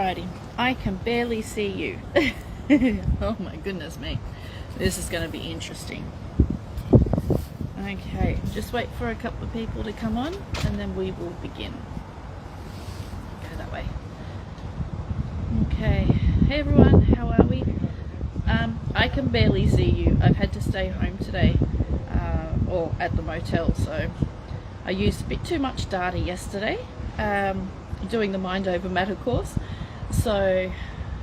Alrighty, I can barely see you. Oh my goodness me. This is going to be interesting. Okay, just wait for a couple of people to come on and then we will begin. Go that way. Okay, hey everyone, how are we? I can barely see you. I've had to stay home today, or at the motel, so I used a bit too much data yesterday, doing the Mind Over Matter course. So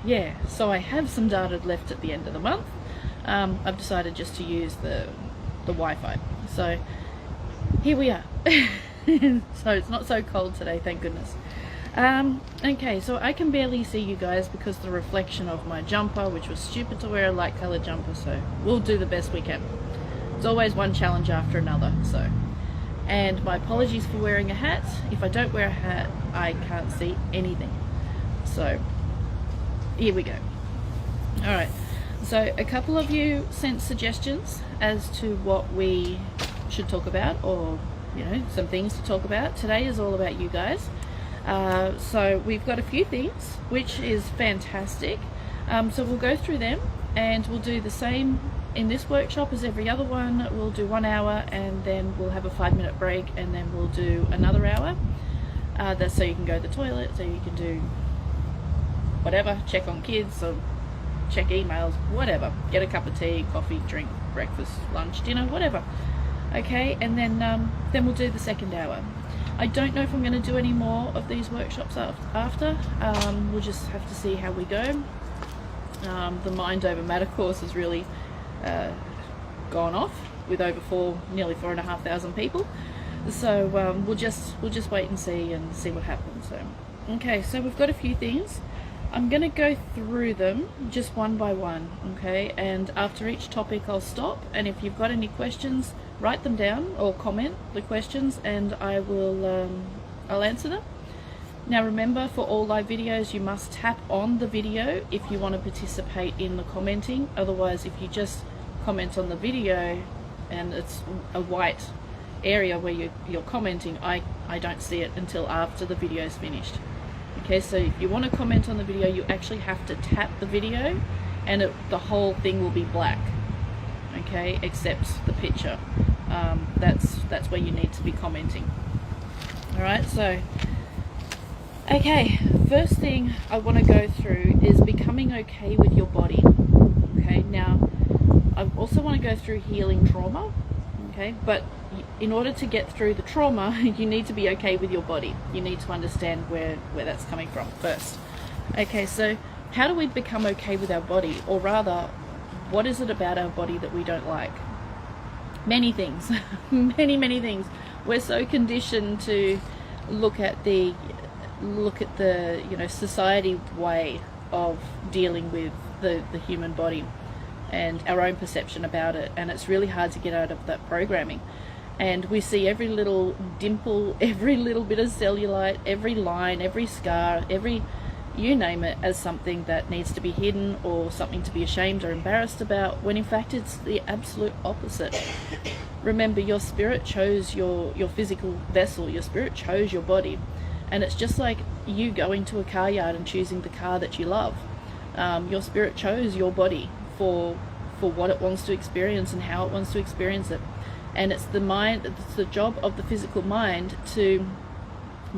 yeah, so I have some data left at the end of the month. I've decided just to use the Wi-Fi. So here we are. So it's not so cold today, thank goodness. Okay, so I can barely see you guys because the reflection of my jumper, which was stupid to wear a light colored jumper, so we'll do the best we can. It's always one challenge after another, so. And my apologies for wearing a hat. If I don't wear a hat, I can't see anything. So here we go. All right, so a couple of you sent suggestions as to what we should talk about, or you know, some things to talk about. Today is all about you guys. So we've got a few things, which is fantastic. So we'll go through them and we'll do the same in this workshop as every other one. We'll do 1 hour and then we'll have a 5-minute break and then we'll do another hour. That's so you can go to the toilet, so you can do whatever, check on kids or check emails, whatever. Get a cup of tea, coffee, drink, breakfast, lunch, dinner, whatever. Okay, and then we'll do the second hour. I don't know if I'm going to do any more of these workshops after. We'll just have to see how we go. The Mind Over Matter course has really gone off with over nearly 4,500 people. So we'll just wait and see what happens. So okay, so we've got a few things. I'm going to go through them just one by one, okay? And after each topic I'll stop, and if you've got any questions, write them down or comment the questions and I will I'll answer them. Now remember, for all live videos you must tap on the video if you want to participate in the commenting. Otherwise, if you just comment on the video and it's a white area where you're commenting, I don't see it until after the video is finished. Okay, so if you want to comment on the video, you actually have to tap the video and the whole thing will be black, okay, except the picture. That's where you need to be commenting. Alright, so okay, first thing I want to go through is becoming okay with your body. Okay, now I also want to go through healing trauma, okay, but in order to get through the trauma you need to be okay with your body. You need to understand where that's coming from first. Okay, so how do we become okay with our body, or rather, what is it about our body that we don't like? Many things. many things. We're so conditioned to look at the you know, society way of dealing with the human body and our own perception about it, and it's really hard to get out of that programming. And we see every little dimple, every little bit of cellulite, every line, every scar, you name it, as something that needs to be hidden or something to be ashamed or embarrassed about, when in fact it's the absolute opposite. Remember, your spirit chose your physical vessel, your spirit chose your body, and it's just like you going to a car yard and choosing the car that you love. Your spirit chose your body for what it wants to experience and how it wants to experience it. And it's the mind, it's the job of the physical mind to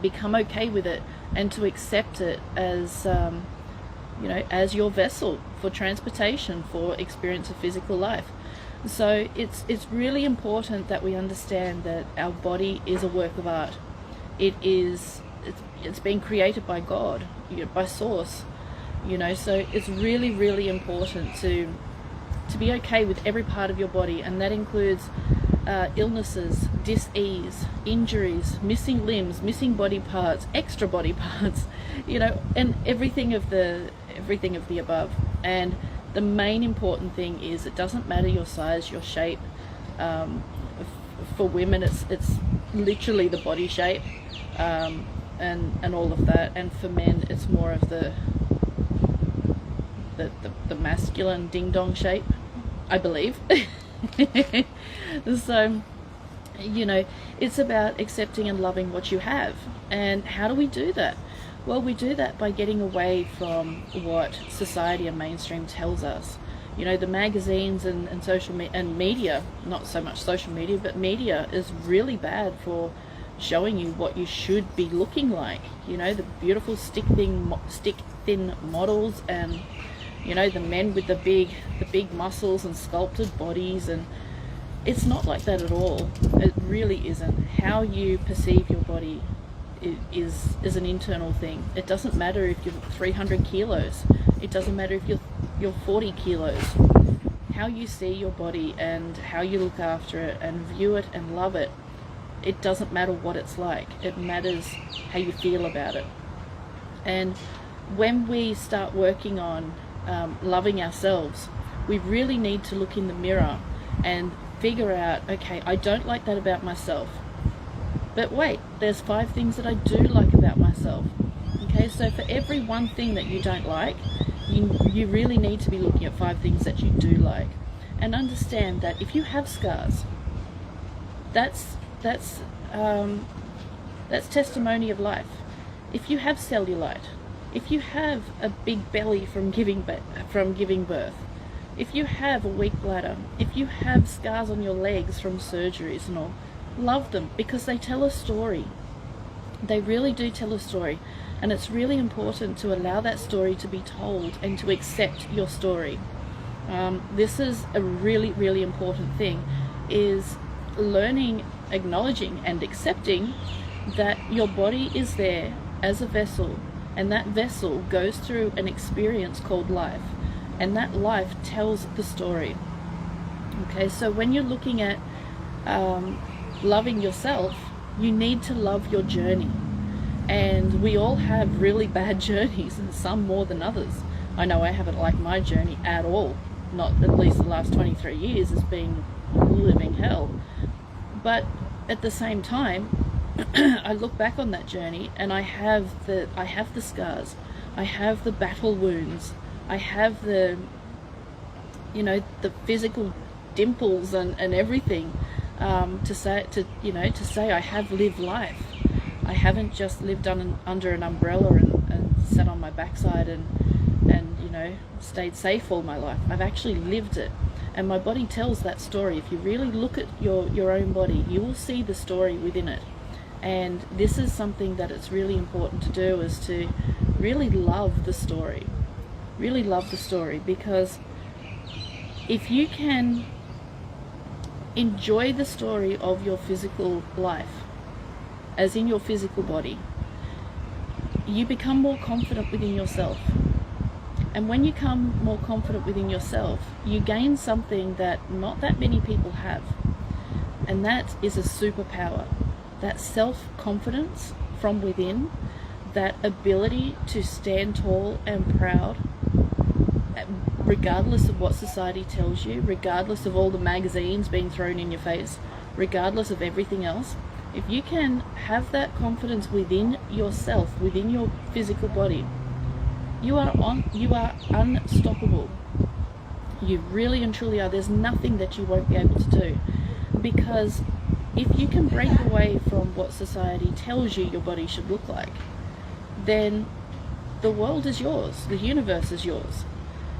become okay with it and to accept it as you know, as your vessel for transportation, for experience of physical life. So it's really important that we understand that our body is a work of art. It's been created by God, you know, by source, you know. So it's really important to be okay with every part of your body, and that includes illnesses, dis-ease, injuries, missing limbs, missing body parts, extra body parts, you know, and everything of the above. And the main important thing is, it doesn't matter your size, your shape. For women it's literally the body shape, and all of that, and for men it's more of the masculine ding-dong shape, I believe. So, you know, it's about accepting and loving what you have. And how do we do that? Well, we do that by getting away from what society and mainstream tells us. You know, the magazines and and media, not so much social media, but media is really bad for showing you what you should be looking like. You know, the beautiful stick thin models, and you know, the men with the big muscles and sculpted bodies, and it's not like that at all. It really isn't. How you perceive your body is an internal thing. It doesn't matter if you're 300 kilos. It doesn't matter if you're 40 kilos. How you see your body and how you look after it and view it and love it, it doesn't matter what it's like. It matters how you feel about it. And when we start working on loving ourselves, we really need to look in the mirror and figure out, okay, I don't like that about myself. But wait, there's 5 things that I do like about myself. Okay, so for every one thing that you don't like, you really need to be looking at 5 things that you do like. And understand that if you have scars, that's testimony of life. If you have cellulite, if you have a big belly from giving birth, if you have a weak bladder, if you have scars on your legs from surgeries and all, love them, because they tell a story. They really do tell a story, and it's really important to allow that story to be told and to accept your story. This is a really, really important thing, is learning, acknowledging and accepting that your body is there as a vessel, and that vessel goes through an experience called life, and that life tells the story. Okay, so when you're looking at loving yourself, you need to love your journey. And we all have really bad journeys, and some more than others. I know I haven't liked my journey at all. Not at least the last 23 years has been living hell. But at the same time, I look back on that journey and I have the scars, I have the battle wounds, I have the physical dimples and everything, to say I have lived life. I haven't just lived under an umbrella and sat on my backside and stayed safe all my life. I've actually lived it, and my body tells that story. If you really look at your own body, you will see the story within it. And this is something that it's really important to do, is to really love the story. Really love the story, because if you can enjoy the story of your physical life, as in your physical body, you become more confident within yourself. And when you become more confident within yourself, you gain something that not that many people have, and that is a superpower. That self-confidence from within, that ability to stand tall and proud, regardless of what society tells you, regardless of all the magazines being thrown in your face, regardless of everything else. If you can have that confidence within yourself, within your physical body, you are unstoppable. You really and truly are. There's nothing that you won't be able to do, because if you can break away from what society tells you your body should look like, then the world is yours, the universe is yours.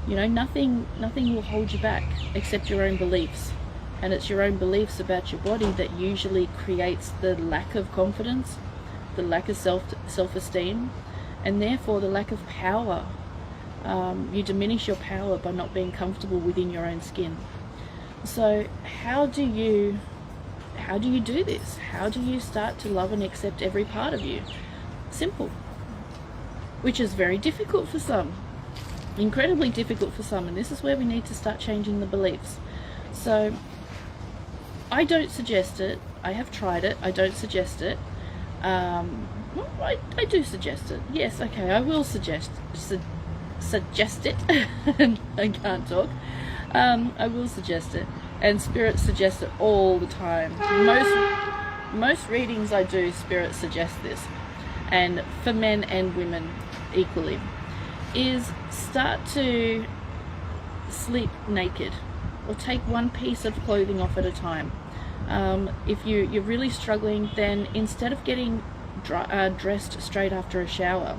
Nothing will hold you back except your own beliefs. And it's your own beliefs about your body that usually creates the lack of confidence, the lack of self-esteem, and therefore the lack of power. You diminish your power by not being comfortable within your own skin. So how do you do this? How do you start to love and accept every part of you? Simple. Which is very difficult for some. Incredibly difficult for some, and this is where we need to start changing the beliefs. So I don't suggest it. I have tried it. I don't suggest it. I do suggest it. Yes, okay, I will suggest it. I can't talk. I will suggest it, and Spirit suggests it all the time. Most readings I do, Spirit suggests this, and for men and women equally, is start to sleep naked, or take one piece of clothing off at a time. If you're really struggling, then instead of getting dressed straight after a shower,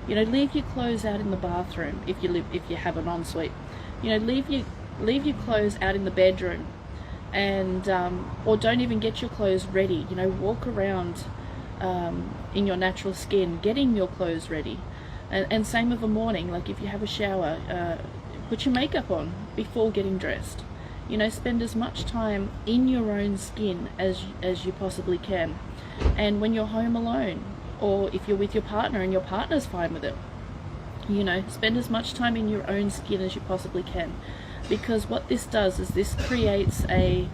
You know, leave your clothes out in the bathroom if you have an ensuite. You know, leave your clothes out in the bedroom, and or don't even get your clothes ready. You know, walk around in your natural skin, getting your clothes ready. And same of a morning, like if you have a shower, put your makeup on before getting dressed. You know, spend as much time in your own skin as you possibly can. And when you're home alone, or if you're with your partner and your partner's fine with it, you know, spend as much time in your own skin as you possibly can. Because what this does is this creates a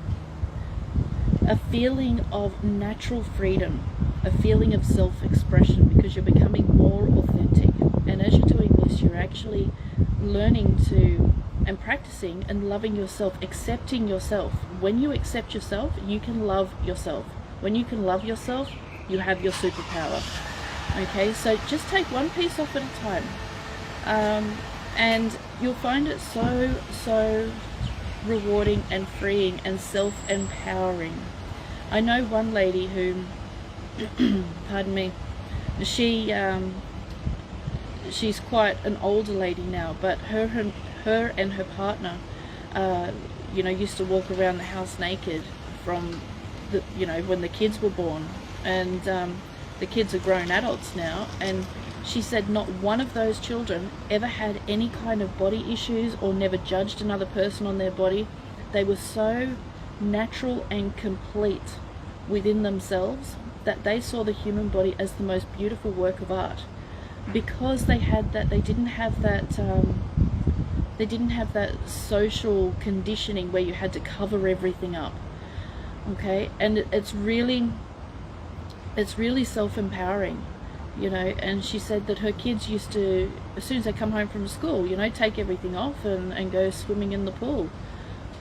feeling of natural freedom, a feeling of self-expression, because you're becoming more authentic. And as you're doing this, you're actually learning to and practicing and loving yourself, accepting yourself. When you accept yourself, you can love yourself. When you can love yourself, you have your superpower. Okay, so just take one piece off at a time, and you'll find it so rewarding and freeing and self-empowering. I know one lady who pardon me, she's quite an older lady now, but her and her partner you know, used to walk around the house naked from the, you know, when the kids were born, and the kids are grown adults now, and she said not one of those children ever had any kind of body issues or never judged another person on their body. They were so natural and complete within themselves that they saw the human body as the most beautiful work of art, because they had that, they didn't have that social conditioning where you had to cover everything up. Okay, and it's really self-empowering, you know. And she said that her kids used to, as soon as they come home from school, you know, take everything off and go swimming in the pool,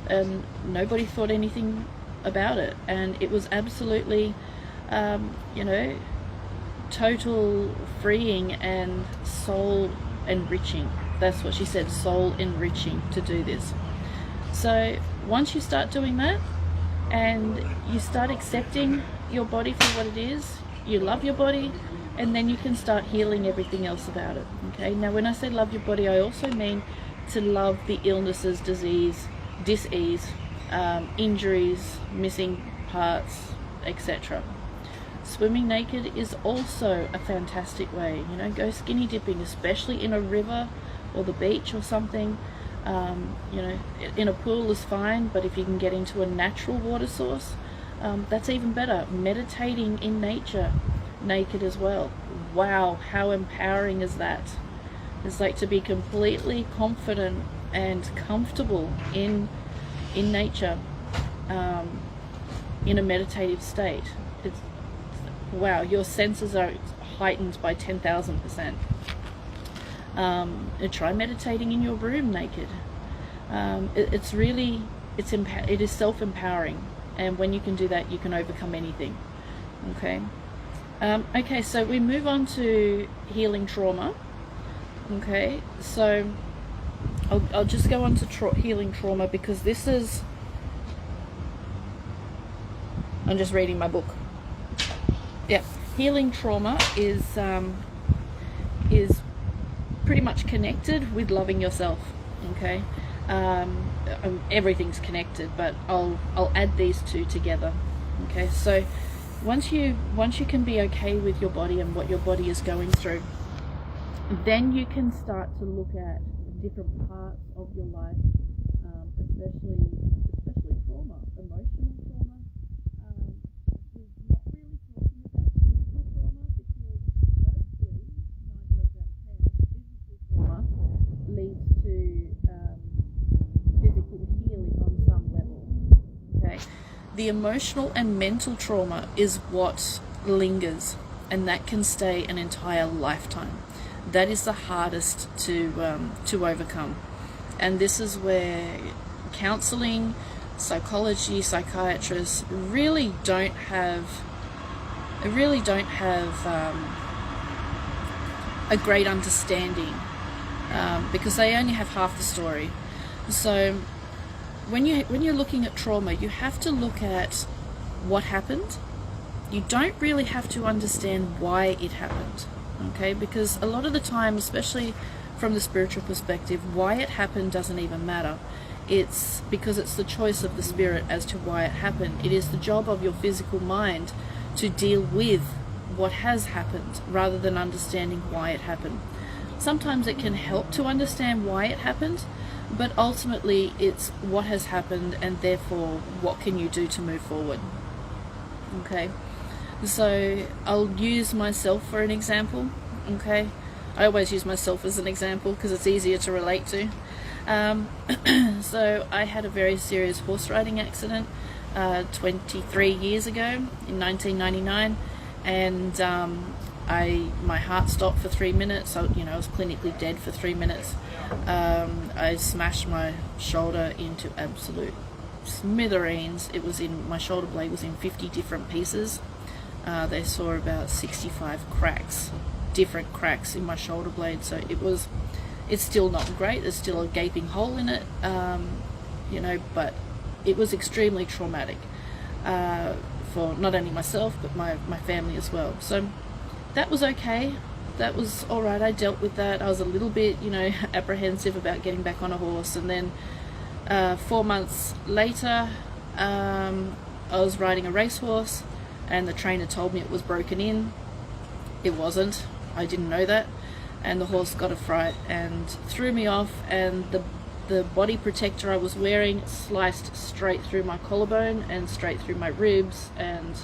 and nobody thought anything about it. And it was absolutely you know, total freeing and soul enriching. That's what she said, soul enriching, to do this. So once you start doing that and you start accepting your body for what it is, you love your body, and then you can start healing everything else about it. Okay, now when I say love your body, I also mean to love the illnesses, disease, dis-ease, injuries, missing parts, etc. Swimming naked is also a fantastic way. You know, go skinny dipping, especially in a river or the beach or something. You know, in a pool is fine, but if you can get into a natural water source, that's even better. Meditating in nature naked as well. Wow, how empowering is that? It's like to be completely confident and comfortable in nature, in a meditative state. It's wow, your senses are heightened by 10,000%. Try meditating in your room naked. It is self-empowering, and when you can do that, you can overcome anything. Okay. Okay, so we move on to healing trauma. Okay, so I'll just go on to healing trauma, because this is, I'm just reading my book. Yeah, healing trauma is pretty much connected with loving yourself. Okay, everything's connected, but I'll add these two together. Okay, so once you can be okay with your body and what your body is going through, then you can start to look at different parts of your life, especially trauma, emotional trauma. We're not really talking about physical trauma, because mostly 9 times out of 10, physical trauma leads to physical healing on some level. Okay, the emotional and mental trauma is what lingers, and that can stay an entire lifetime. That is the hardest to overcome, and this is where counseling, psychology, psychiatrists really don't have a great understanding, because they only have half the story. So when you're looking at trauma, you have to look at what happened. You don't really have to understand why it happened. Okay, because a lot of the time, especially from the spiritual perspective, why it happened doesn't even matter. It's because it's the choice of the spirit as to why it happened. It is the job of your physical mind to deal with what has happened rather than understanding why it happened. Sometimes it can help to understand why it happened, but ultimately it's what has happened, and therefore what can you do to move forward. Okay, so I'll use myself for an example. Okay, I always use myself as an example because it's easier to relate to. So I had a very serious horse riding accident 23 years ago in 1999, and my heart stopped for 3 minutes. So, I was clinically dead for 3 minutes. I smashed my shoulder into absolute smithereens. My shoulder blade was in 50 different pieces. They saw about 65 different cracks in my shoulder blade. So it's still not great. There's still a gaping hole in it, but it was extremely traumatic for not only myself, but my family as well. So that was okay. That was all right. I dealt with that. I was a little bit, apprehensive about getting back on a horse. And then 4 months later, I was riding a racehorse, and the trainer told me it was broken in. It wasn't. I didn't know that. And the horse got a fright and threw me off, and the body protector I was wearing sliced straight through my collarbone and straight through my ribs and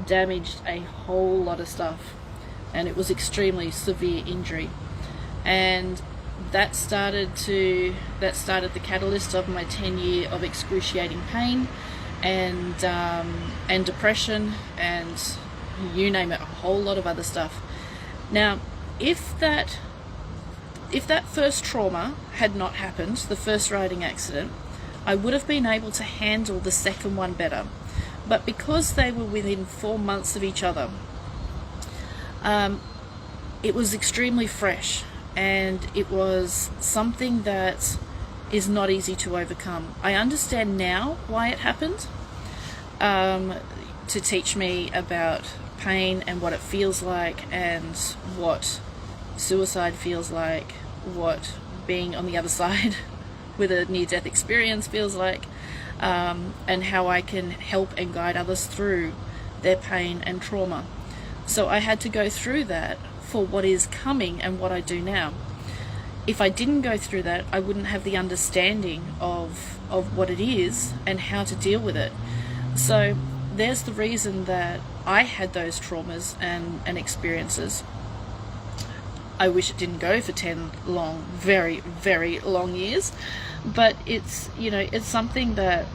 damaged a whole lot of stuff. And it was extremely severe injury. And that started the catalyst of my 10-year of excruciating pain and depression and you name it, a whole lot of other stuff. Now, if that first trauma had not happened, the first riding accident, I would have been able to handle the second one better. But because they were within 4 months of each other, it was extremely fresh, and it was something that is not easy to overcome. I understand now why it happened, to teach me about pain and what it feels like, and what suicide feels like, what being on the other side with a near-death experience feels like, and how I can help and guide others through their pain and trauma. So I had to go through that for what is coming and what I do now. If I didn't go through that, I wouldn't have the understanding of what it is and how to deal with it. So there's the reason that I had those traumas and experiences. I wish it didn't go for 10 long, very, very long years, but it's something that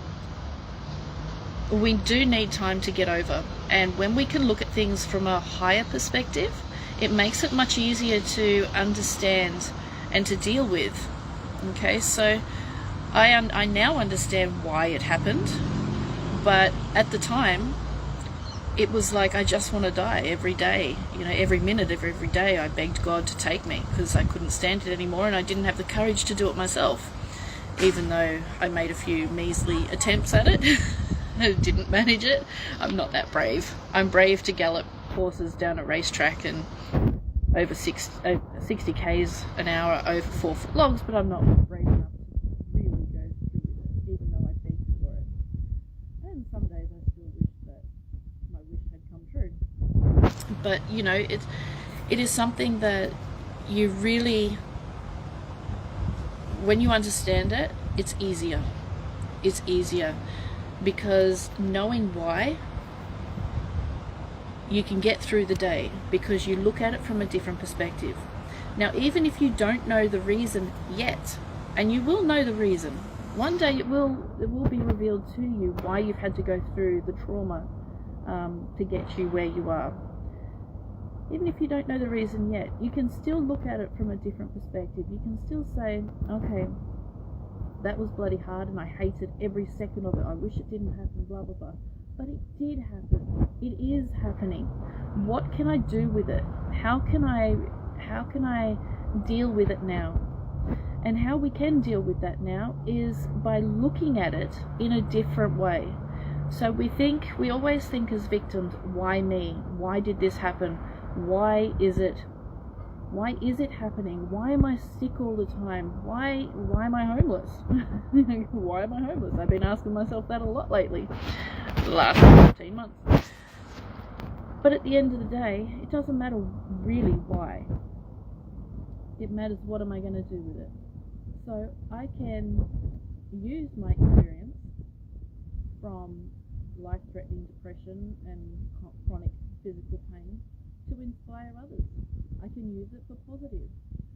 we do need time to get over. And when we can look at things from a higher perspective, it makes it much easier to understand and to deal with. Okay, so I now understand why it happened, but at the time, it was like I just want to die every day. Every minute of every day I begged God to take me, because I couldn't stand it anymore, and I didn't have the courage to do it myself, even though I made a few measly attempts at it. I didn't manage it. I'm not that brave. I'm brave to gallop horses down a racetrack and over 60 k's an hour over 4-foot logs, but I'm not brave enough to really go through with it, even though I begged for it. And some days I still wish that my wish had come true. But it is something that you really, when you understand it, it's easier. It's easier because knowing why, you can get through the day because you look at it from a different perspective. Now, even if you don't know the reason yet, and you will know the reason, one day it will be revealed to you why you've had to go through the trauma to get you where you are. Even if you don't know the reason yet, you can still look at it from a different perspective. You can still say, okay, that was bloody hard and I hated every second of it. I wish it didn't happen, blah, blah, blah. But it did happen. It is happening. What can I do with it? How can I deal with it now? And how we can deal with that now is by looking at it in a different way. So we always think as victims, why me? Why did this happen? Why is it Why is it happening? Why am I sick all the time? Why am I homeless? Why am I homeless? I've been asking myself that a lot lately, the last 15 months. But at the end of the day, it doesn't matter really why. It matters what am I going to do with it. So I can use my experience from life-threatening depression and chronic physical pain to inspire others. I can use it for positive.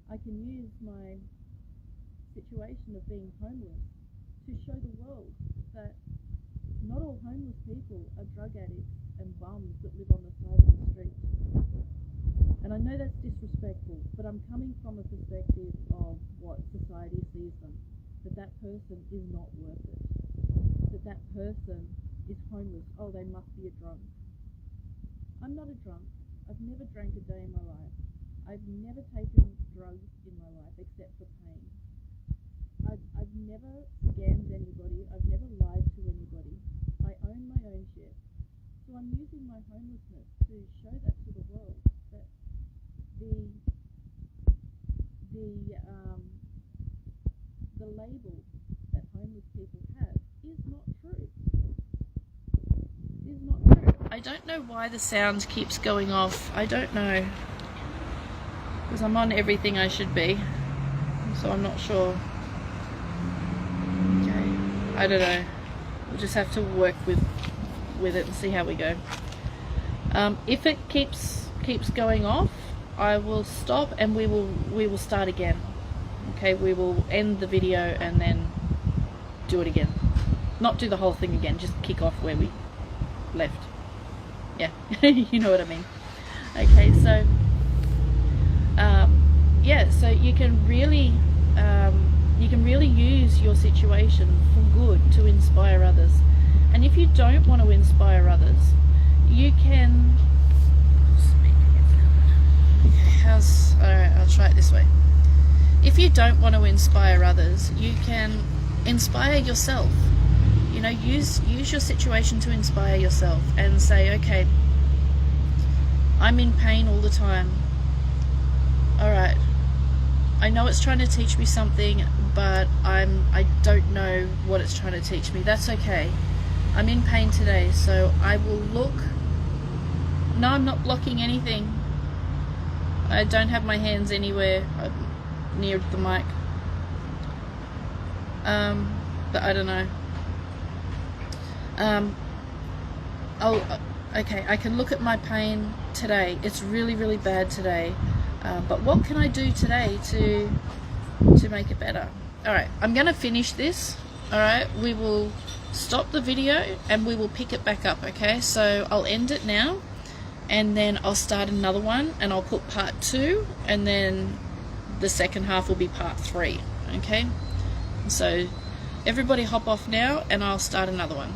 I can use my situation of being homeless to show the world that not all homeless people are drug addicts and bums that live on the side of the street. And I know that's disrespectful, but I'm coming from a perspective of what society sees them. That person is not worth it. That person is homeless. Oh, they must be a drunk. I'm not a drunk. I've never drank a day in my life. I've never taken drugs in my life except for pain. I've never scammed anybody. I've never lied to anybody. I own my own shit. So I'm using my homelessness to show that to the world, that the label that homeless people have is not true. Is not true. I don't know why the sound keeps going off. I don't know. Because I'm on everything I should be. So I'm not sure. Okay. I don't know. We'll just have to work with it and see how we go. If it keeps going off, I will stop and we will start again. Okay, we will end the video and then do it again. Not do the whole thing again, just kick off where we left. Yeah, you know what I mean. Okay, so yeah, so you can really use your situation for good to inspire others. And if you don't want to inspire others, you can alright, I'll try it this way. If you don't want to inspire others, you can inspire yourself. You know, use your situation to inspire yourself and say, okay, I'm in pain all the time. Alright, I know it's trying to teach me something, but I don't know what it's trying to teach me. That's okay. I'm in pain today, so I will look. No, I'm not blocking anything. I don't have my hands anywhere near the mic. But I don't know. Okay, I can look at my pain today. It's really, really bad today. But what can I do today to make it better? Alright, I'm going to finish this. Alright, we will stop the video and we will pick it back up, okay? So I'll end it now and then I'll start another one and I'll put part 2 and then the second half will be part 3, okay? So everybody hop off now and I'll start another one.